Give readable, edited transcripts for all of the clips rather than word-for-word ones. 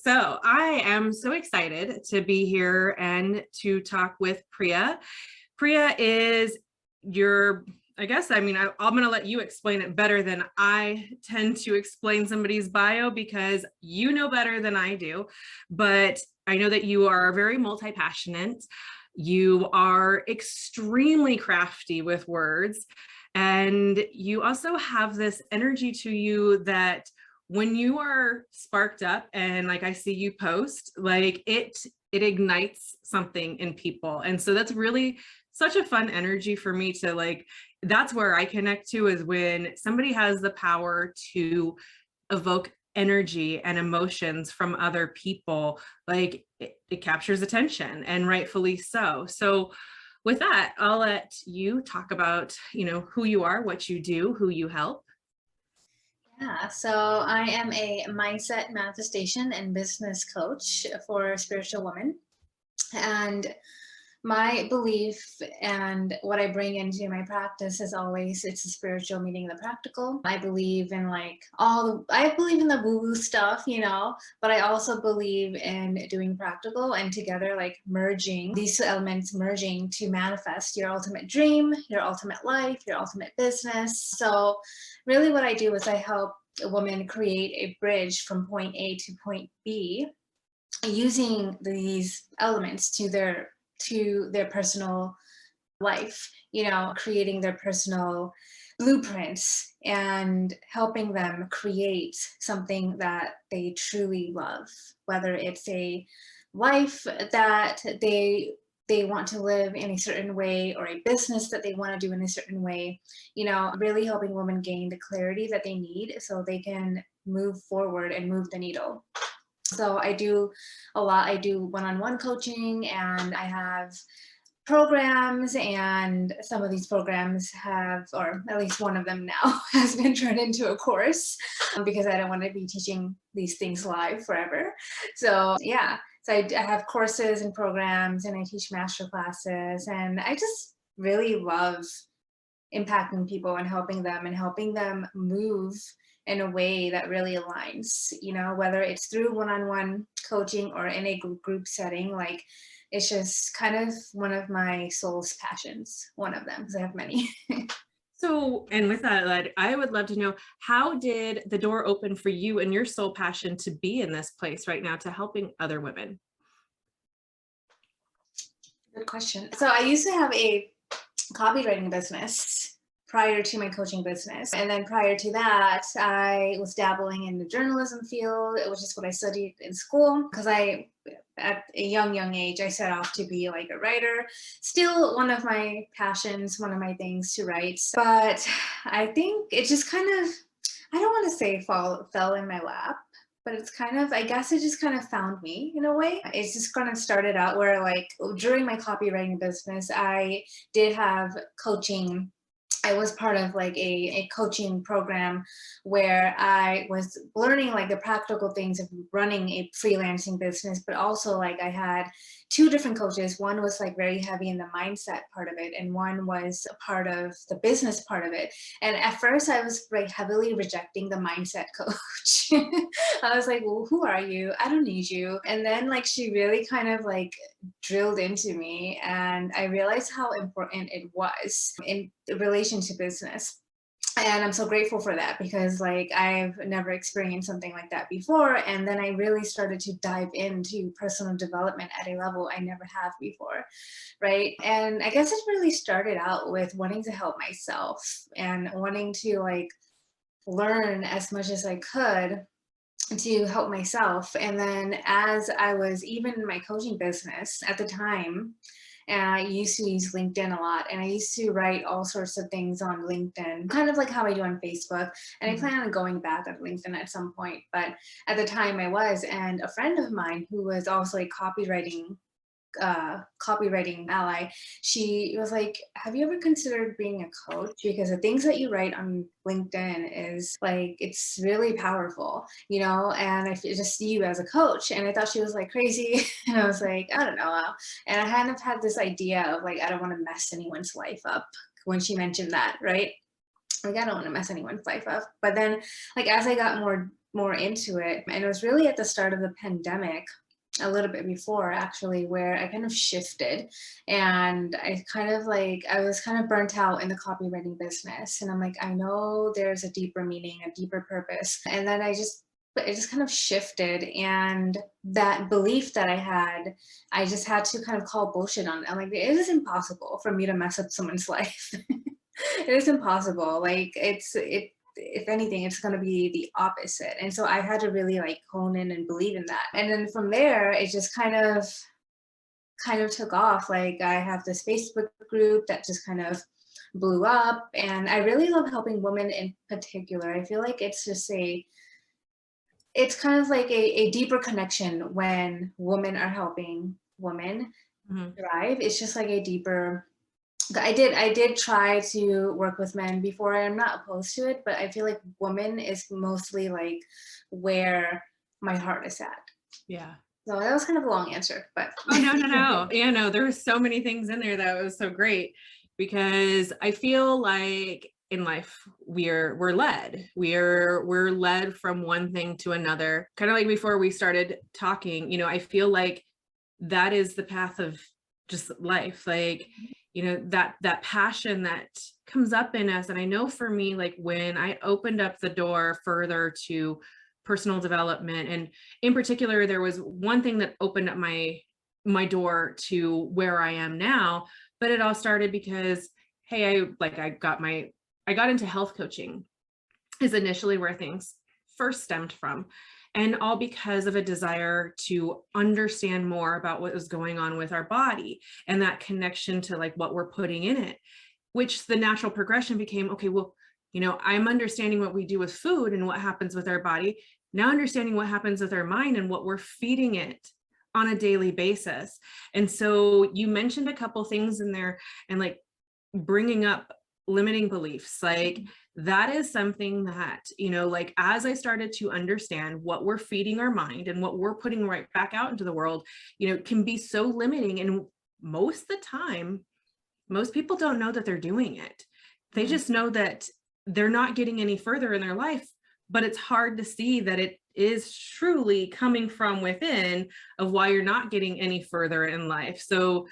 So I am so excited to be here and to talk with Priya. Priya is I'm going to let you explain it better than I tend to explain somebody's bio because you know better than I do. But I know that you are very multi-passionate. You are extremely crafty with words. And you also have this energy to you that when you are sparked up and like I see you post, like it ignites something in people. And so that's really such a fun energy for me to like, that's where I connect to, is when somebody has the power to evoke energy and emotions from other people. Like it captures attention, and rightfully so. So with that, I'll let you talk about, who you are, what you do, who you help. Yeah, so I am a mindset manifestation and business coach for spiritual women. And my belief and what I bring into my practice is always it's the spiritual meeting the practical. I believe in I believe in the woo-woo stuff, but I also believe in doing practical and together like merging these two elements, merging to manifest your ultimate dream, your ultimate life, your ultimate business. So really what I do is I help a woman create a bridge from point A to point B using these elements to their personal life, creating their personal blueprints and helping them create something that they truly love, whether it's a life that they want to live in a certain way or a business that they want to do in a certain way, really helping women gain the clarity that they need so they can move forward and move the needle. So I do a lot. I do one-on-one coaching, and I have programs, and some of these programs have, or at least one of them now has been turned into a course because I don't want to be teaching these things live forever. So yeah, so I have courses and programs, and I teach masterclasses, and I just really love impacting people and helping them move in a way that really aligns, whether it's through one-on-one coaching or in a group setting. Like it's just kind of one of my soul's passions, one of them, because I have many. So, and with that, I would love to know, how did the door open for you and your soul passion to be in this place right now to helping other women? Good question. So I used to have a copywriting business prior to my coaching business. And then prior to that, I was dabbling in the journalism field, which is what I studied in school, because at a young age, I set off to be like a writer. Still one of my passions, one of my things to write. But I think it just kind of, I don't want to say fell in my lap, but it's kind of, I guess it just kind of found me in a way. It's just kind of started out where like during my copywriting business, I did have coaching. I was part of like a coaching program where I was learning like the practical things of running a freelancing business, but also like I had two different coaches. One was like very heavy in the mindset part of it, and one was a part of the business part of it. And at first I was like heavily rejecting the mindset coach. I was like, well, who are you? I don't need you. And then like she really kind of like drilled into me, and I realized how important it was in relation to business. And I'm so grateful for that because like I've never experienced something like that before. And then I really started to dive into personal development at a level I never have before, right? And I guess it really started out with wanting to help myself and wanting to like learn as much as I could to help myself. And then as I was even in my coaching business at the time, and I used to use LinkedIn a lot, and I used to write all sorts of things on LinkedIn, kind of like how I do on Facebook. And I plan on going back on LinkedIn at some point, but at the time I was, and a friend of mine who was also a copywriting ally, she was like, have you ever considered being a coach? Because the things that you write on LinkedIn is like, it's really powerful, and I just see you as a coach. And I thought she was like crazy. And I was like, I don't know. And I kind of had this idea of like, I don't want to mess anyone's life up when she mentioned that, right? Like, I don't want to mess anyone's life up. But then like as I got more more into it. And it was really at the start of the pandemic, a little bit before actually, where I kind of shifted, and I was kind of burnt out in the copywriting business. And I'm like, I know there's a deeper meaning, a deeper purpose. And then it just kind of shifted, and that belief that I just had to kind of call bullshit on it. I'm like, it is impossible for me to mess up someone's life. It is impossible. Like if anything, it's going to be the opposite. And so I had to really like hone in and believe in that. And then from there, it just kind of took off. Like I have this Facebook group that just kind of blew up, and I really love helping women in particular. I feel like it's kind of like a deeper connection when women are helping women thrive. It's just like a deeper. I did try to work with men before. I'm not opposed to it, but I feel like women is mostly like where my heart is at. Yeah. So that was kind of a long answer, but. Oh, no. Yeah, no, there were so many things in there that was so great, because I feel like in life we're led from one thing to another. Kind of like before we started talking, I feel like that is the path of just life. Like, that passion that comes up in us. And I know for me, like when I opened up the door further to personal development, and in particular, there was one thing that opened up my door to where I am now, but it all started because, hey, I got into health coaching is initially where things first stemmed from. And all because of a desire to understand more about what was going on with our body and that connection to like what we're putting in it, which the natural progression became, okay, well, I'm understanding what we do with food and what happens with our body. Now understanding what happens with our mind and what we're feeding it on a daily basis. And so you mentioned a couple things in there, and like bringing up limiting beliefs, like that is something that, like as I started to understand what we're feeding our mind and what we're putting right back out into the world, can be so limiting. And most of the time, most people don't know that they're doing it. They just know that they're not getting any further in their life, but it's hard to see that it is truly coming from within of why you're not getting any further in life. So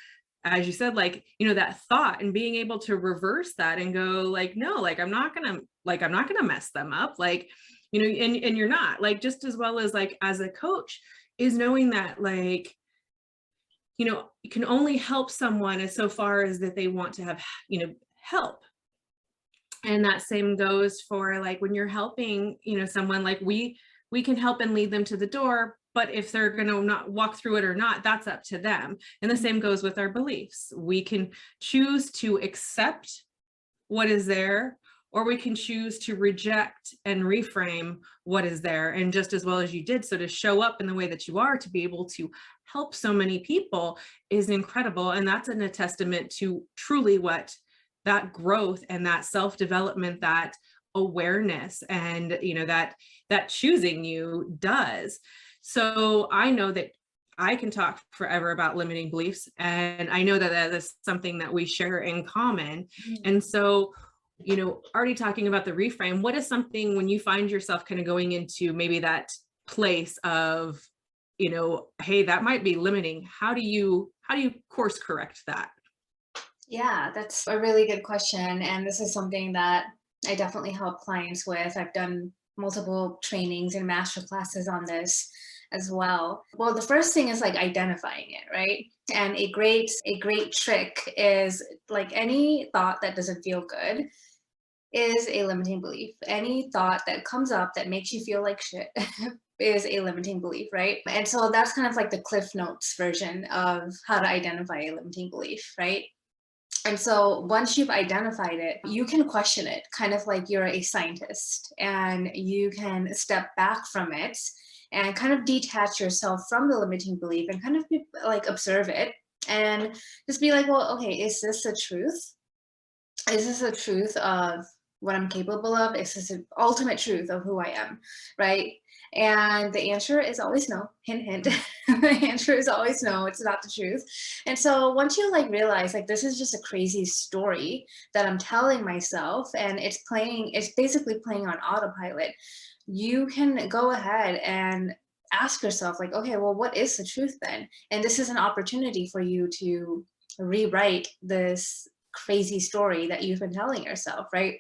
as you said, like, that thought and being able to reverse that and go like, no, like, I'm not going to mess them up. Like, and you're not, like, just as well as like, as a coach is knowing that like, you can only help someone as so far as that they want to have, help. And that same goes for like, when you're helping, someone, like we can help and lead them to the door, but if they're going to not walk through it or not, that's up to them. And the same goes with our beliefs. We can choose to accept what is there, or we can choose to reject and reframe what is there. And just as well as you did, so to show up in the way that you are, to be able to help so many people is incredible. And that's a testament to truly what that growth and that self-development, that awareness, and that choosing you does. So I know that I can talk forever about limiting beliefs, and I know that that is something that we share in common. And so, already talking about the reframe, what is something when you find yourself kind of going into maybe that place of, hey, that might be limiting. How do you course correct that? Yeah, that's a really good question. And this is something that I definitely help clients with. I've done multiple trainings and masterclasses on this as well. Well, the first thing is like identifying it, right? And a great trick is like any thought that doesn't feel good is a limiting belief. Any thought that comes up that makes you feel like shit is a limiting belief, right? And so that's kind of like the Cliff Notes version of how to identify a limiting belief, right? And so once you've identified it, you can question it, kind of like you're a scientist, and you can step back from it and kind of detach yourself from the limiting belief and kind of be, like observe it and just be like, well, okay, is this the truth? Is this the truth of what I'm capable of? Is this the ultimate truth of who I am, right? And the answer is always no. Hint, hint. The answer is always no. It's not the truth. And so once you like realize like this is just a crazy story that I'm telling myself, and it's basically playing on autopilot, you can go ahead and ask yourself like, okay, well, what is the truth then? And this is an opportunity for you to rewrite this crazy story that you've been telling yourself, right?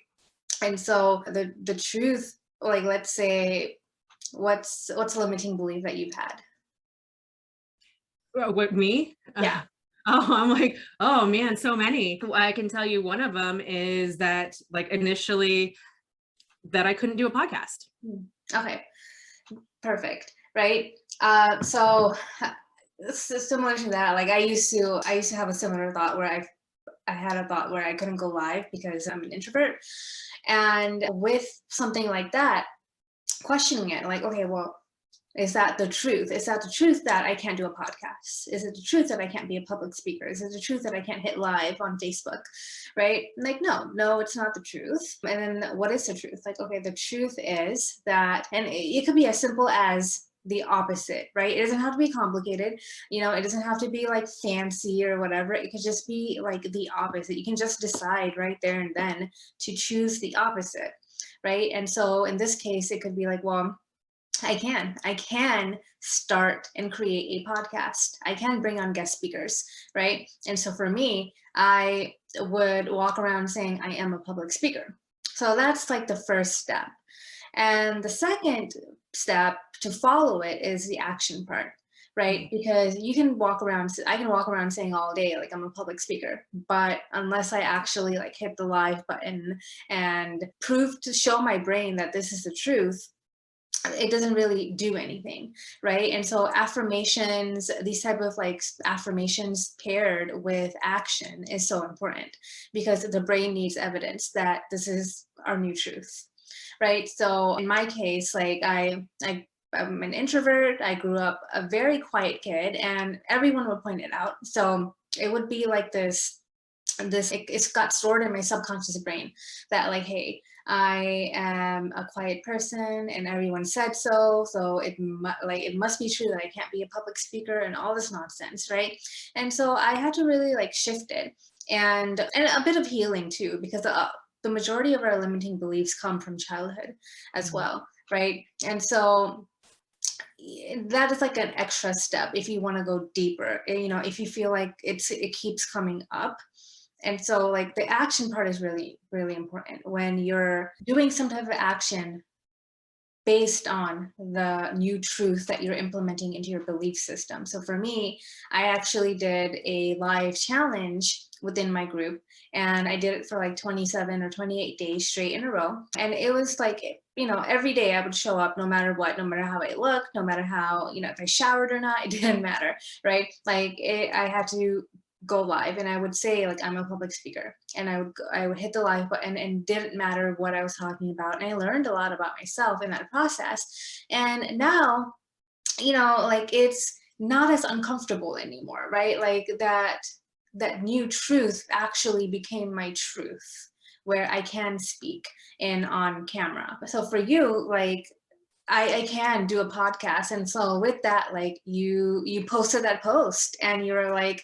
And so the truth, like, let's say, what's a limiting belief that you've had? What, me? Yeah. Oh, I'm like, oh man, so many. I can tell you one of them is that, like, initially that I couldn't do a podcast. Okay. Perfect. Right. So similar to that, like I used to have a similar thought where I had a thought where I couldn't go live because I'm an introvert. And with something like that, questioning it, like, okay, well, is that the truth? Is that the truth that I can't do a podcast? Is it the truth that I can't be a public speaker? Is it the truth that I can't hit live on Facebook? Right? Like, no, it's not the truth. And then what is the truth? Like, okay, the truth is that, and it could be as simple as the opposite, right? It doesn't have to be complicated. It doesn't have to be like fancy or whatever. It could just be like the opposite. You can just decide right there and then to choose the opposite, right? And so in this case, it could be like, well, I can start and create a podcast. I can bring on guest speakers, right? And so for me, I would walk around saying I am a public speaker. So that's like the first step. And the second step to follow it is the action part, right? Because I can walk around saying all day, like I'm a public speaker, but unless I actually like hit the live button and prove to show my brain that this is the truth, it doesn't really do anything, right? And so affirmations, these type of like affirmations paired with action is so important because the brain needs evidence that this is our new truth, right? So in my case, like I'm an introvert. I grew up a very quiet kid, and everyone would point it out. So it would be like it's got stored in my subconscious brain that like, hey, I am a quiet person and everyone said so, so it must be true that I can't be a public speaker and all this nonsense, right? And so I had to really like shift it, and a bit of healing too, because the majority of our limiting beliefs come from childhood as well, right? And so that is like an extra step if you want to go deeper, if you feel like it keeps coming up. And so like the action part is really, really important when you're doing some type of action based on the new truth that you're implementing into your belief system. So for me, I actually did a live challenge within my group, and I did it for like 27 or 28 days straight in a row. And it was like, every day I would show up no matter what, no matter how I looked, no matter how, if I showered or not, it didn't matter, right? Like I had to go live, and I would say like I'm a public speaker, and I would hit the live button, and didn't matter what I was talking about. And I learned a lot about myself in that process. And now, like it's not as uncomfortable anymore, right? Like that new truth actually became my truth, where I can speak in on camera. So for you, like I can do a podcast. And so with that, like you posted that post and you're like,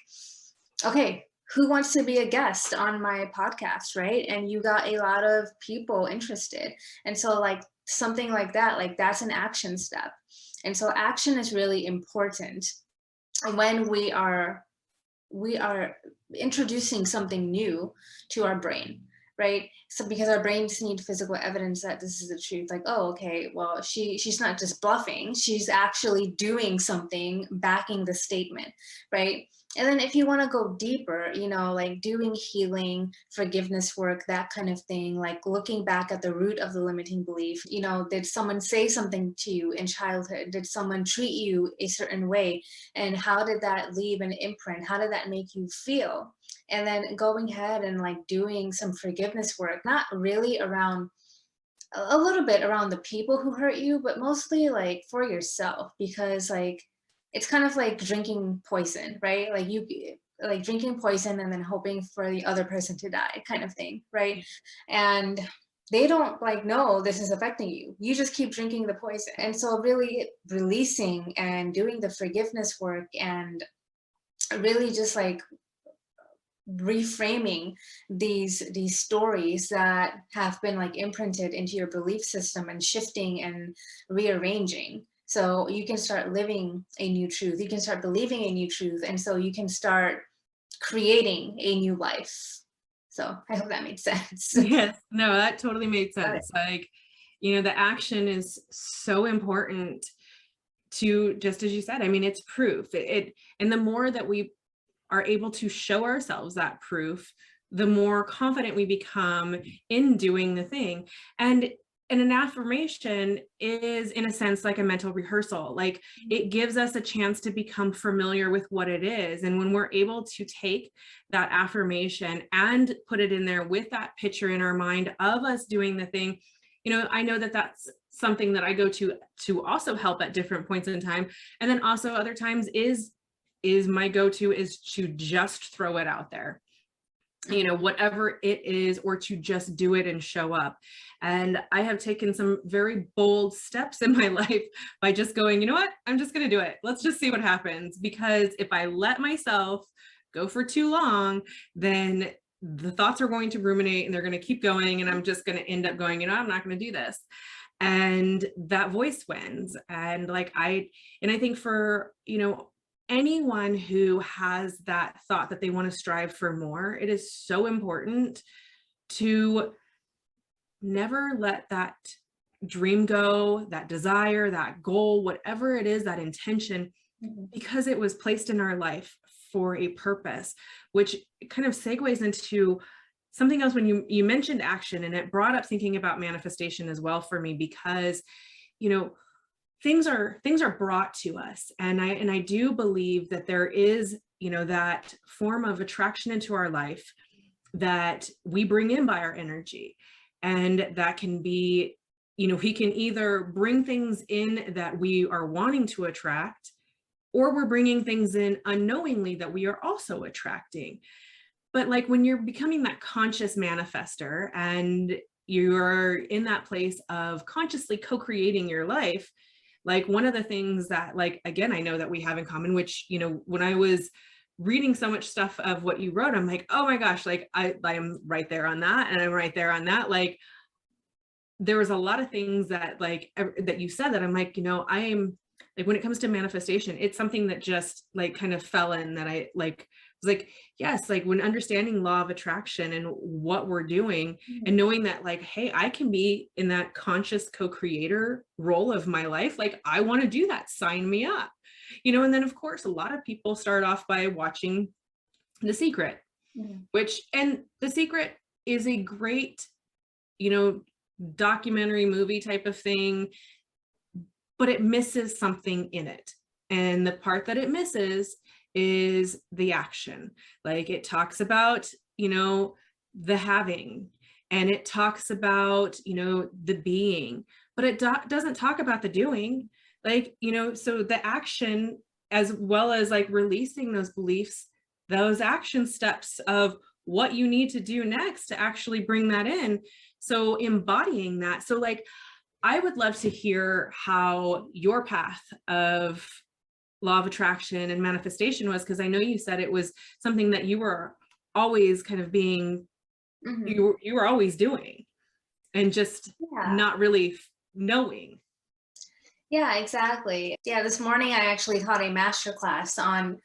okay, who wants to be a guest on my podcast, right? And you got a lot of people interested. And so like something like that, like that's an action step. And so action is really important when we are introducing something new to our brain, right? So because our brains need physical evidence that this is the truth, like, oh, okay, well, she's not just bluffing, she's actually doing something backing the statement, right? And then if you want to go deeper, like doing healing, forgiveness work, that kind of thing, like looking back at the root of the limiting belief, did someone say something to you in childhood? Did someone treat you a certain way? And how did that leave an imprint? How did that make you feel? And then going ahead and like doing some forgiveness work, not really around, a little bit around the people who hurt you, but mostly like for yourself, because like it's kind of like drinking poison, right? Like you like drinking poison and then hoping for the other person to die kind of thing, right? And they don't like know this is affecting you. You just keep drinking the poison. And so really releasing and doing the forgiveness work and really just like reframing these stories that have been like imprinted into your belief system and shifting and rearranging, so you can start living a new truth, you can start believing a new truth, and so you can start creating a new life. So I hope that made sense. Yes, no, that totally made Got sense. Like, the action is so important to, just as you said, I mean, it's proof. And the more that we are able to show ourselves that proof, the more confident we become in doing the thing. And an affirmation is, in a sense, like a mental rehearsal. Like, it gives us a chance to become familiar with what it is. And when we're able to take that affirmation and put it in there with that picture in our mind of us doing the thing, I know that that's something that I go to also help at different points in time. And then also other times is my go-to is to just throw it out there, whatever it is, or to just do it and show up. And I have taken some very bold steps in my life by just going, you know what, I'm just going to do it. Let's just see what happens. Because if I let myself go for too long, then the thoughts are going to ruminate and they're going to keep going. And I'm just going to end up going, I'm not going to do this. And that voice wins. And I think for, anyone who has that thought that they want to strive for more, it is so important to never let that dream go, that desire, that goal, whatever it is, that intention, because it was placed in our life for a purpose, which kind of segues into something else when you mentioned action, and it brought up thinking about manifestation as well for me, because, things are brought to us. And I do believe that there is, that form of attraction into our life that we bring in by our energy. And that can be, we can either bring things in that we are wanting to attract, or we're bringing things in unknowingly that we are also attracting. But when you're becoming that conscious manifester and you're in that place of consciously co-creating your life, one of the things that, again, I know that we have in common, which, when I was reading so much stuff of what you wrote, I'm like, oh my gosh, I'm right there on that. And I'm right there on that. There was a lot of things that that you said that I'm like, I am when it comes to manifestation, it's something that just kind of fell in, that I was yes, when understanding law of attraction and what we're doing, and knowing that hey, I can be in that conscious co-creator role of my life. I want to do that. Sign me up. And then of course, a lot of people start off by watching The Secret, and The Secret is a great, documentary movie type of thing, but it misses something in it. And the part that it misses is the action. It talks about, the having, and it talks about, the being, but it doesn't talk about the doing. So the action, as well as releasing those beliefs, those action steps of what you need to do next to actually bring that in. So embodying that. So I would love to hear how your path of law of attraction and manifestation was, because I know you said it was something that you were always kind of being, you were always doing, and just not really knowing. Yeah, exactly. Yeah, this morning I actually taught a masterclass on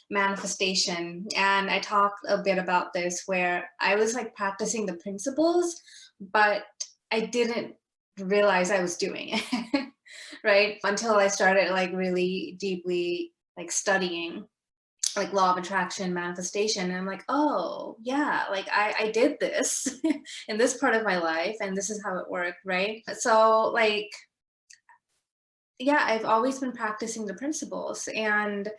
manifestation, and I talked a bit about this, where I was practicing the principles, but I didn't realize I was doing it, right? Until I started really deeply studying law of attraction, manifestation, and I'm like, oh yeah, I did this in this part of my life, and this is how it worked, right? So yeah, I've always been practicing the principles. And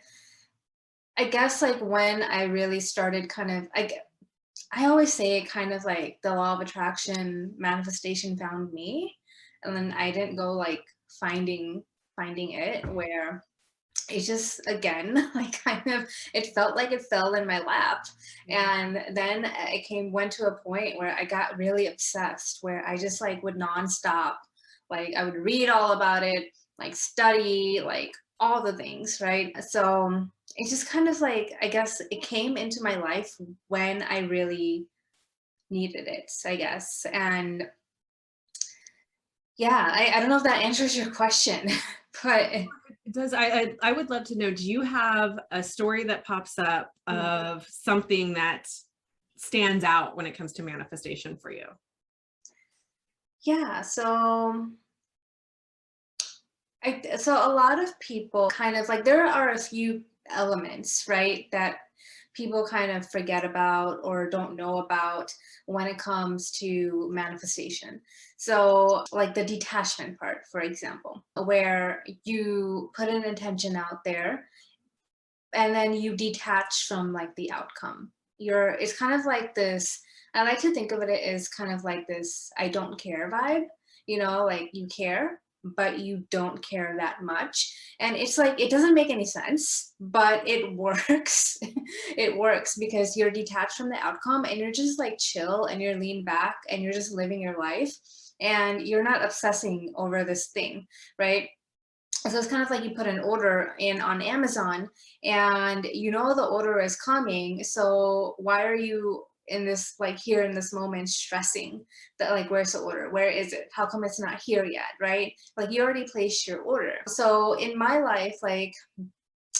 I guess when I really started I always say it kind of the law of attraction, manifestation found me. And then I didn't go finding it, where it just, again, kind of, it felt like it fell in my lap. And then I went to a point where I got really obsessed, where I just would nonstop, I would read all about it, study, all the things, right? So it just kind of like, I guess it came into my life when I really needed it, I guess. And yeah, I don't know if that answers your question, but It does. I would love to know, do you have a story that pops up of something that stands out when it comes to manifestation for you? yeah, so so a lot of people kind of like, there are a few elements, right, that people kind of forget about or don't know about when it comes to manifestation. So, like the detachment part, for example, where you put an intention out there and then you detach from like the outcome. It's kind of like this, I like to think of it as kind of like this I don't care vibe, like you care, but you don't care that much. And it's like it doesn't make any sense, but it works. It works because you're detached from the outcome and you're just like chill and you're lean back and you're just living your life and you're not obsessing over this thing, right? So it's kind of like you put an order in on Amazon and you know the order is coming. So why are you in this, like here in this moment, stressing that, like, where's the order? Where is it? How come it's not here yet? Right? Like you already placed your order. So in my life, like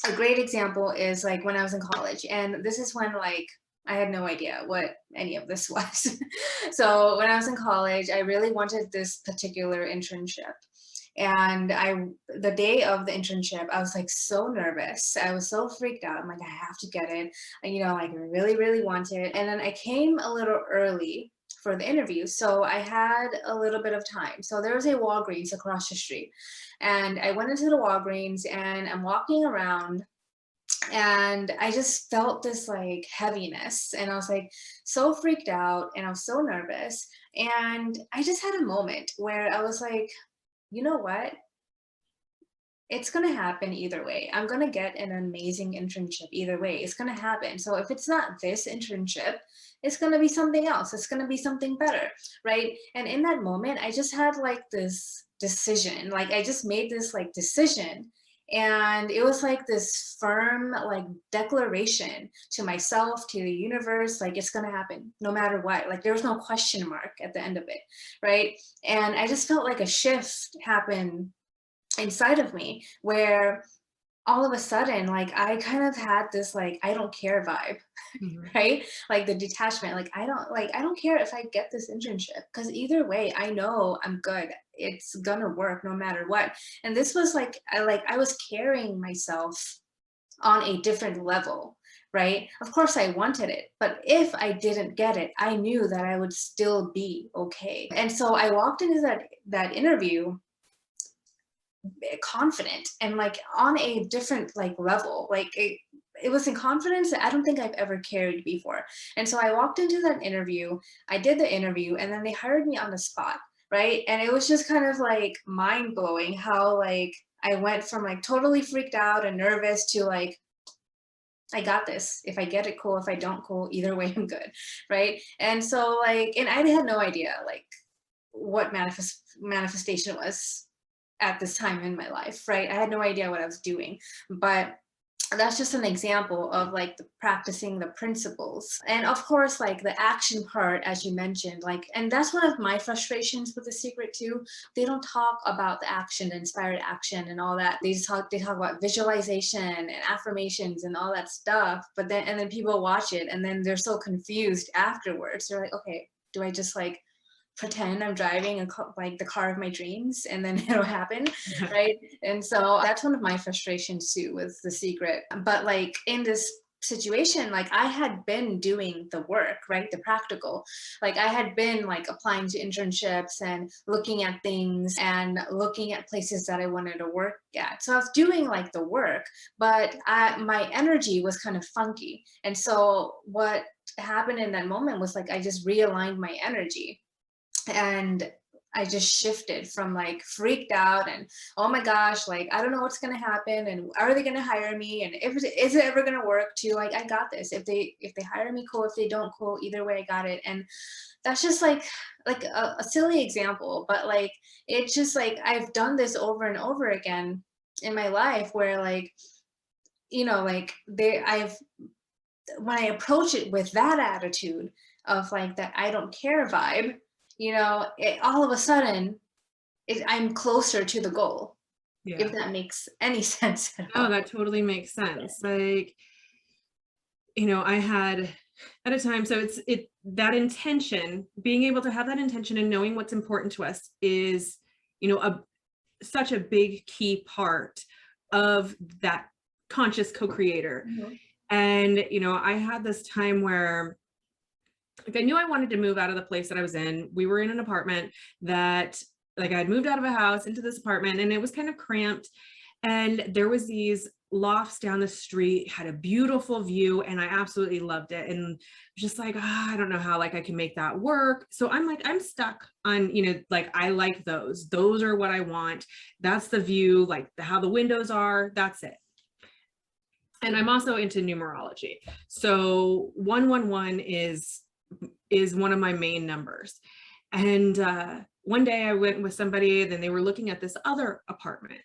a great example is like when I was in college. And this is when like I had no idea what any of this was. So when I was in college, I really wanted this particular internship. And the day of the internship, I was like so nervous. I was so freaked out. I'm like, I have to get it. And, like I really, really want it. And then I came a little early for the interview. So I had a little bit of time. So there was a Walgreens across the street. And I went into the Walgreens and I'm walking around and I just felt this like heaviness and I was like so freaked out and I was so nervous. And I just had a moment where I was like, you know what? It's going to happen either way. I'm going to get an amazing internship either way. It's going to happen. So if it's not this internship, it's going to be something else. It's going to be something better. Right. And in that moment, I just had like this decision. Like I just made this like decision. And it was like this firm like declaration to myself, to the universe, like it's going to happen no matter what. Like there was no question mark at the end of it. Right. And I just felt like a shift happen inside of me where all of a sudden like I kind of had this like I don't care vibe. Mhm. Right, like the detachment, like I don't care if I get this internship because either way I know I'm good, it's gonna work no matter what. And this was like I was carrying myself on a different level. Right, of course I wanted it, but if I didn't get it I knew that I would still be okay. And so I walked into that interview confident and like on a different like level, like it was in confidence that I don't think I've ever carried before. And so I walked into that interview, I did the interview, and then they hired me on the spot. Right, and it was just kind of like mind blowing how like I went from like totally freaked out and nervous to like I got this. If I get it, cool. If I don't, cool. Either way, I'm good. Right. And so like, and I had no idea like what manifestation was at this time in my life, right? I had no idea what I was doing, but that's just an example of like the practicing the principles. And of course, like the action part, as you mentioned, like, and that's one of my frustrations with The Secret too. They don't talk about the action, the inspired action and all that. They talk about visualization and affirmations and all that stuff, but then people watch it and then they're so confused afterwards. They're like, okay, do I just like pretend I'm driving like the car of my dreams and then it'll happen, right? And so that's one of my frustrations too with The Secret. But like in this situation, like I had been doing the work, right? The practical. Like I had been like applying to internships and looking at things and looking at places that I wanted to work at. So I was doing like the work, but my energy was kind of funky. And so what happened in that moment was like I just realigned my energy and I just shifted from like freaked out and oh my gosh, like I don't know what's gonna happen and are they gonna hire me and is it ever gonna work, to like I got this. If they hire me, cool. If they don't, cool. Either way, I got it. And that's just like a silly example, but like it's just like I've done this over and over again in my life where like like when I approach it with that attitude of like that I don't care vibe, all of a sudden I'm closer to the goal, Yeah. if that makes any sense at No, all. that totally makes sense. Like, I had at a time, so it's that intention, being able to have that intention and knowing what's important to us is, a such a big key part of that conscious co-creator. Mhm. And, I had this time where like I knew I wanted to move out of the place that I was in. We were in an apartment that like I'd moved out of a house into this apartment and it was kind of cramped. And there was these lofts down the street, had a beautiful view, and I absolutely loved it. And just like, I don't know how like I can make that work. So I'm like, I'm stuck on, like I like those. Those are what I want. That's the view, like how the windows are. That's it. And I'm also into numerology. So 111 is one of my main numbers. And one day I went with somebody, then they were looking at this other apartment.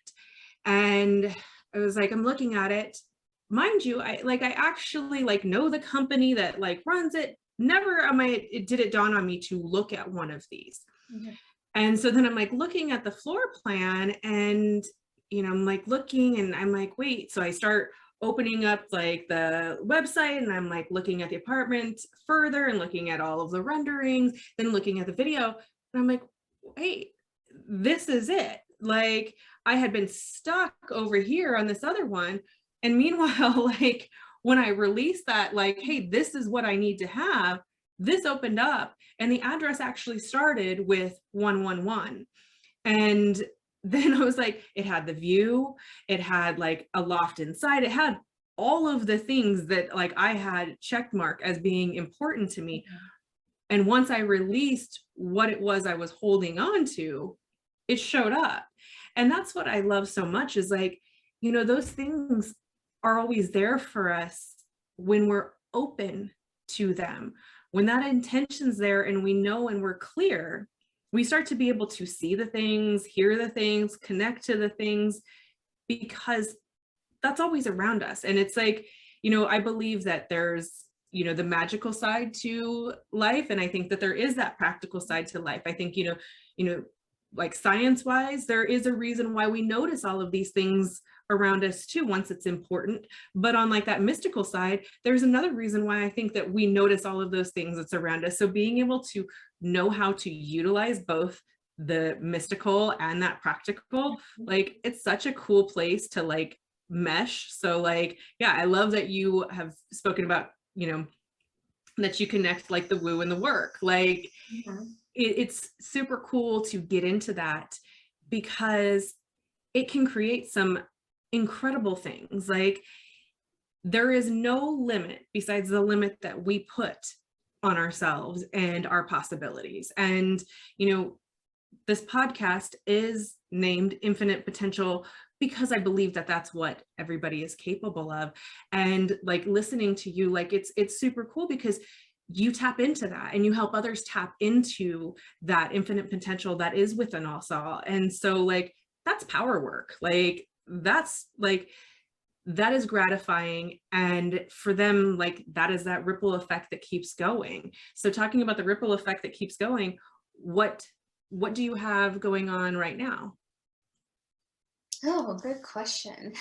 And I was like, I'm looking at it. Mind you, I actually like know the company that like runs it. Never did it dawn on me to look at one of these. Mhm. And so then I'm like looking at the floor plan and, I'm like looking and I'm like, wait. So I start opening up like the website and I'm like looking at the apartment further and looking at all of the renderings, then looking at the video. And I'm like, wait, this is it. Like I had been stuck over here on this other one. And meanwhile, like when I released that, like, hey, this is what I need to have, this opened up and the address actually started with 111. And then I was like, it had the view, it had like a loft inside, it had all of the things that like I had checked mark as being important to me. And once I released what it was I was holding on to, it showed up. And that's what I love so much is like, those things are always there for us when we're open to them. When that intention's there and we know and we're clear, we start to be able to see the things, hear the things, connect to the things, because that's always around us. And it's like, I believe that there's, the magical side to life. And I think that there is that practical side to life. I think, like science wise, there is a reason why we notice all of these things around us too, once it's important. But on like that mystical side, there's another reason why I think that we notice all of those things that's around us. So being able to know how to utilize both the mystical and that practical, like it's such a cool place to like mesh. So like, yeah, I love that you have spoken about, that you connect like the woo and the work. Like it's super cool to get into that because it can create some incredible things. Like there is no limit besides the limit that we put on ourselves and our possibilities. And, this podcast is named Infinite Potential because I believe that that's what everybody is capable of. And like listening to you, like it's super cool because you tap into that and you help others tap into that infinite potential that is within us all. And so like that's power work. Like that's like that is gratifying. And for them, like that is that ripple effect that keeps going. So talking about the ripple effect that keeps going, what do you have going on right now? Oh, good question.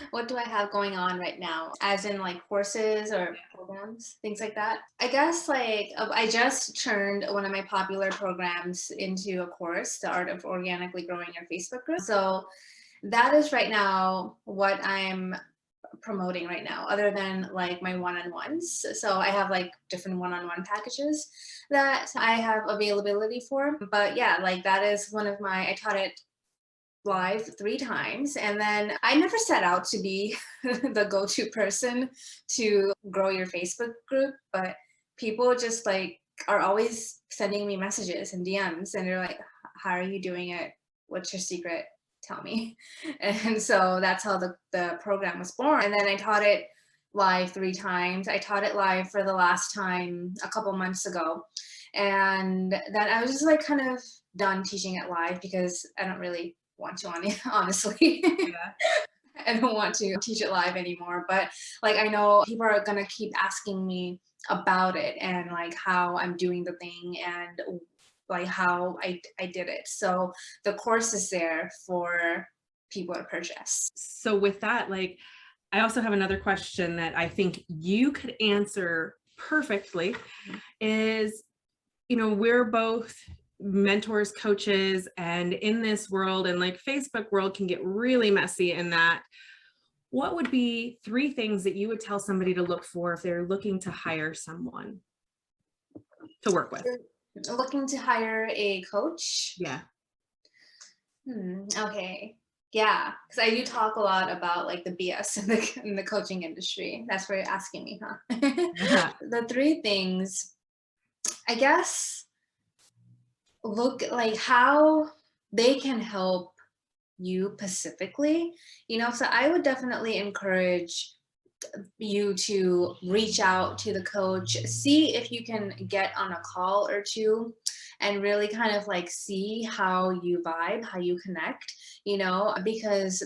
What do I have going on right now? As in like courses or programs, things like that? I guess like I just turned one of my popular programs into a course, The Art of Organically Growing Your Facebook Group. So that is right now what I'm promoting right now, other than like my one-on-ones. So I have like different one-on-one packages that I have availability for. But yeah, like that is one of I taught it live 3 times. And then I never set out to be the go-to person to grow your Facebook group, but people just like are always sending me messages and DMs and they're like, how are you doing it? What's your secret? Tell me. And so that's how the program was born. And then I taught it live 3 times. I taught it live for the last time a couple months ago. And then I was just like kind of done teaching it live because I don't really want to on it, honestly. Yeah. I don't want to teach it live anymore, but like I know people are gonna keep asking me about it and like how I'm doing the thing and like how I did it. So the course is there for people to purchase. So with that, like, I also have another question that I think you could answer perfectly is, we're both mentors, coaches, and in this world, and like Facebook world can get really messy in that. What would be 3 things that you would tell somebody to look for if they're looking to hire someone to work with? Looking to hire a coach? Yeah. Okay. Yeah, because I do talk a lot about like the BS in the coaching industry. That's what you're asking me, huh? The 3 things, I guess, look like how they can help you specifically. So I would definitely encourage you to reach out to the coach, see if you can get on a call or two and really kind of like see how you vibe, how you connect, because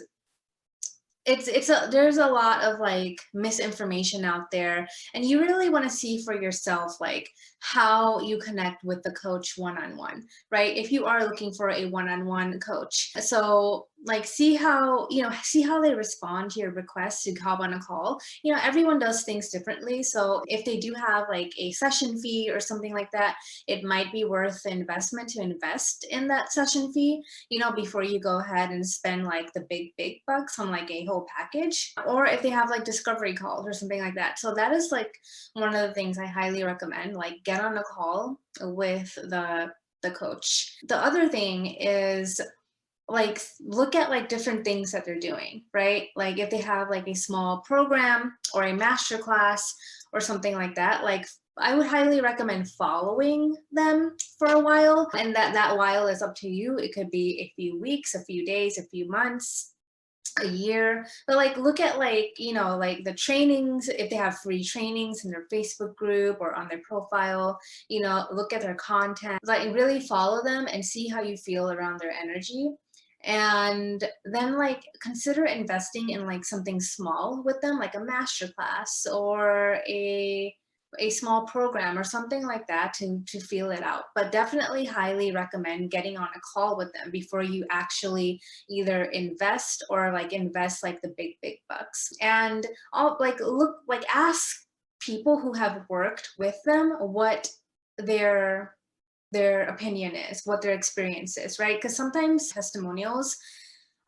there's a lot of like misinformation out there, and you really want to see for yourself like how you connect with the coach one-on-one, right? If you are looking for a one-on-one coach, so like see how they respond to your request to hop on a call. Everyone does things differently, so if they do have like a session fee or something like that, it might be worth the investment to invest in that session fee, before you go ahead and spend like the big bucks on like a whole package, or if they have like discovery calls or something like that. So that is like one of the things I highly recommend, like get on a call with the coach. The other thing is like look at like different things that they're doing, right? Like if they have like a small program or a master class or something like that, like I would highly recommend following them for a while, and that while is up to you. It could be a few weeks, a few days, a few months, a year. But like look at like like the trainings, if they have free trainings in their Facebook group or on their profile, look at their content, like really follow them and see how you feel around their energy. And then like consider investing in like something small with them, like a master class or a small program or something like that to feel it out. But definitely highly recommend getting on a call with them before you actually either invest or like invest like the big bucks. And I'll like ask people who have worked with them what their opinion is, what their experience is, right? Because sometimes testimonials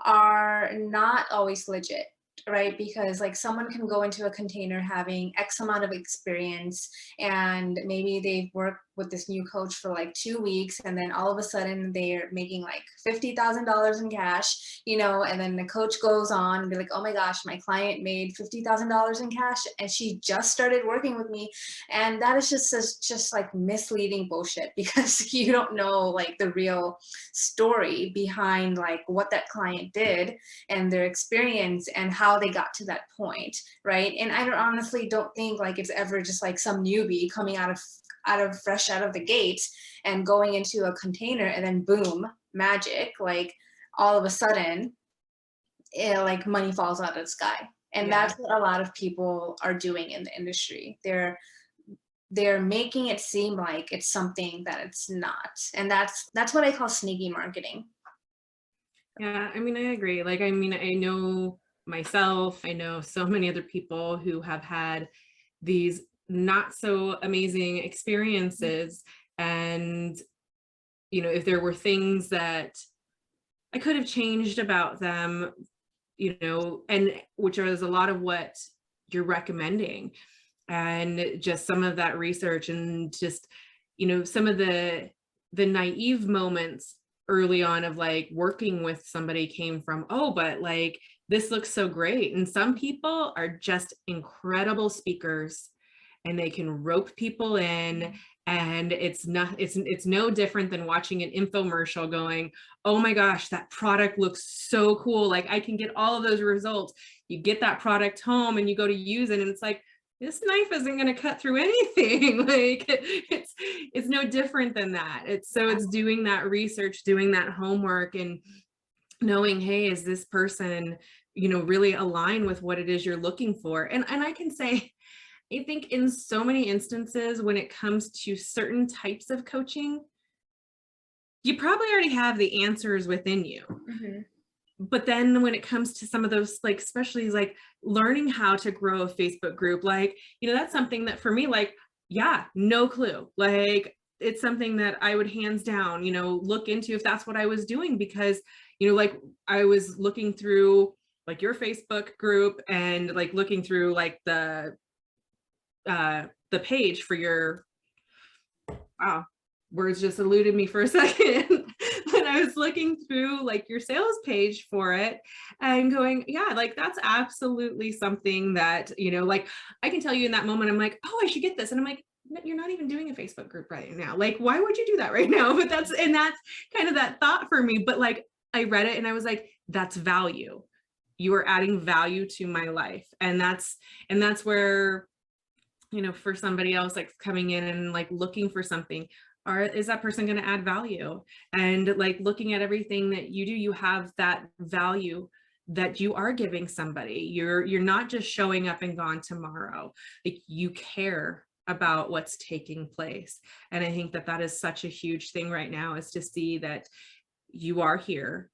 are not always legit, right? Because like someone can go into a container having X amount of experience, and maybe they've worked with this new coach for like 2 weeks, and then all of a sudden they're making like $50,000 in cash, and then the coach goes on and be like, oh my gosh, my client made $50,000 in cash and she just started working with me. And that is just like misleading bullshit, because you don't know like the real story behind like what that client did and their experience and how they got to that point, right? And I honestly don't think like it's ever just like some newbie coming fresh out of the gate and going into a container and then boom, magic, like all of a sudden like money falls out of the sky. And Yeah. that's what a lot of people are doing in the industry. They're making it seem like it's something that it's not. And that's what I call sneaky marketing. Yeah, I mean, I agree. Like, I mean, I know myself, I know so many other people who have had these not so amazing experiences. And, if there were things that I could have changed about them, and which is a lot of what you're recommending, and just some of that research, and just, some of the naive moments early on of like working with somebody came from, oh, but like this looks so great. And some people are just incredible speakers and they can rope people in, and it's no different than watching an infomercial going, oh my gosh, that product looks so cool, like I can get all of those results. You get that product home and you go to use it and it's like, this knife isn't going to cut through anything. Like it's no different than that. It's doing that research, doing that homework, and knowing, hey, is this person really align with what it is you're looking for. And I can say, I think in so many instances, when it comes to certain types of coaching, you probably already have the answers within you. But then when it comes to some of those, like, especially like learning how to grow a Facebook group, like, that's something that for me, like, yeah, no clue. Like, it's something that I would hands down, look into if that's what I was doing, because, like I was looking through like your Facebook group and like looking through like the page for your, wow, words just eluded me for a second. But I was looking through like your sales page for it and going, yeah, like that's absolutely something that, like I can tell you in that moment, I'm like, oh, I should get this. And I'm like, you're not even doing a Facebook group right now. Like, why would you do that right now? But that's kind of that thought for me. But like, I read it and I was like, that's value. You are adding value to my life. And that's where, for somebody else like coming in and like looking for something, or is that person going to add value? And like looking at everything that you do, you have that value that you are giving somebody. You're not just showing up and gone tomorrow. Like, you care about what's taking place. And I think that is such a huge thing right now, is to see that you are here,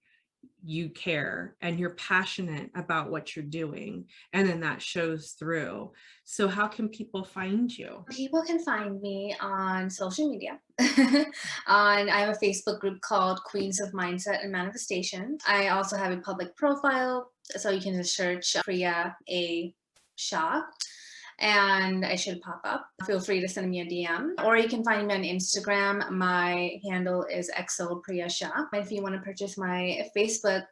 you care, and you're passionate about what you're doing, and then that shows through. So how can people find you? People can find me on social media. I have a Facebook group called Queens of Mindset and Manifestation. I also have a public profile, so you can just search Priya A. Shah, and I should pop up. Feel free to send me a DM, or you can find me on Instagram. My handle is XO Priya Shah. If you want to purchase my Facebook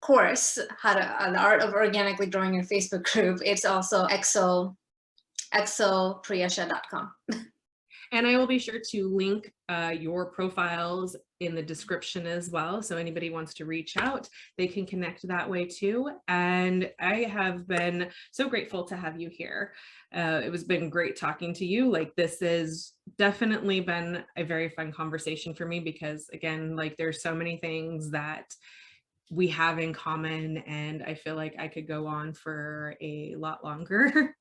course, the art of organically growing your Facebook group, it's also exopriyasha.com. And I will be sure to link your profiles in the description as well. So anybody wants to reach out, they can connect that way too. And I have been so grateful to have you here. It was been great talking to you. Like, this has definitely been a very fun conversation for me, because again, like there's so many things that we have in common, and I feel like I could go on for a lot longer.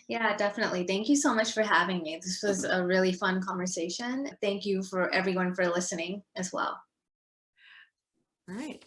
Yeah, definitely. Thank you so much for having me. This was a really fun conversation. Thank you for everyone for listening as well. All right.